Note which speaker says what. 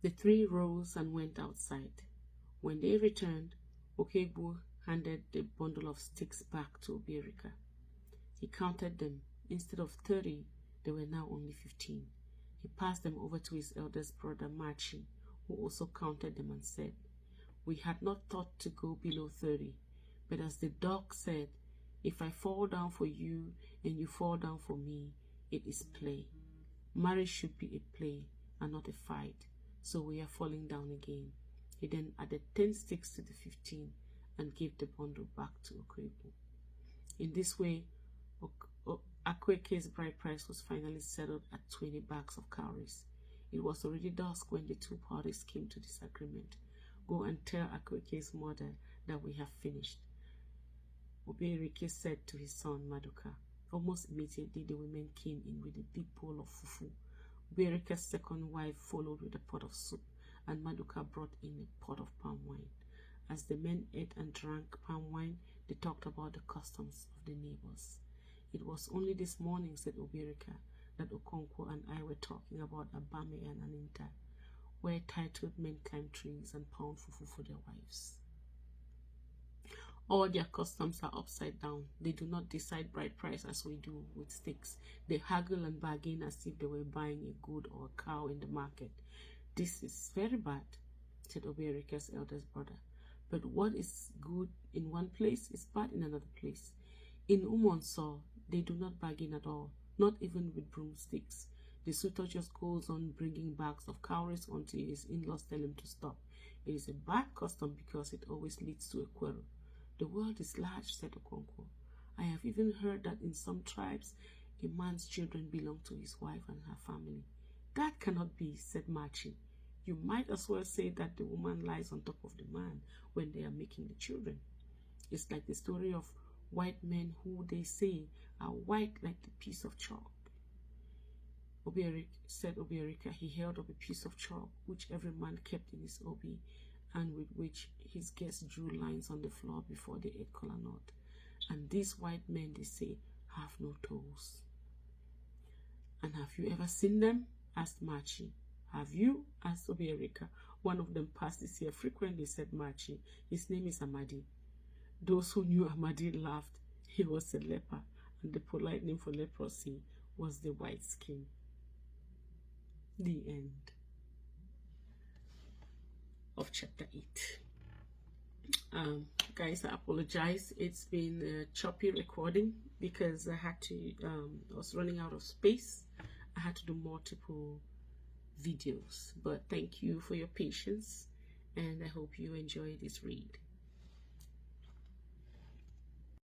Speaker 1: The three rose and went outside. When they returned, Achebe handed the bundle of sticks back to Obiorika. He counted them. Instead of 30, they were now only 15. He passed them over to his eldest brother Machi, who also counted them and said, "We had not thought to go below 30, but as the dog said, if I fall down for you and you fall down for me, it is play. Marriage should be a play and not a fight, so we are falling down again." He then added 10 sticks to the 15 and gave the bundle back to Achebe. In this way, Akweke's bride price was finally settled at 20 bags of cowries. It was already dusk when the two parties came to this agreement. "Go and tell Akweke's mother that we have finished," Obiorika said to his son Maduka. Almost immediately, the women came in with a big bowl of fufu. Obiorika's second wife followed with a pot of soup, and Maduka brought in a pot of palm wine. As the men ate and drank palm wine, they talked about the customs of the neighbors. "It was only this morning," said Obiorika, "that Okonkwo and I were talking about Abame and Aninta, where titled men climb trees and pound fufu for their wives. All their customs are upside down. They do not decide bride price as we do with sticks. They haggle and bargain as if they were buying a goat or a cow in the market. This is very bad," said Obiorika's eldest brother. "But what is good in one place is bad in another place. In Umonso, they do not bargain at all, not even with broomsticks. The suitor just goes on bringing bags of cowries until his in-laws tell him to stop. It is a bad custom because it always leads to a quarrel." "The world is large," said Okonkwo. "I have even heard that in some tribes, a man's children belong to his wife and her family." "That cannot be," said Machi. "You might as well say that the woman lies on top of the man when they are making the children. It's like the story of white men who they say are white like the piece of chalk." Obiorika. He held up a piece of chalk which every man kept in his obi, and with which his guests drew lines on the floor before they ate kola nut. "And these white men, they say, have no toes." "And have you ever seen them?" asked Machi. "Have you?" asked Obiorika. "One of them passes here frequently," said Machi. "His name is Amadi." Those who knew Amadi laughed. He was a leper, and the polite name for leprosy was the white skin. The end of chapter 8. Guys, I apologize. It's been a choppy recording because I was running out of space. I had to do multiple videos, but thank you for your patience, and I hope you enjoy this read.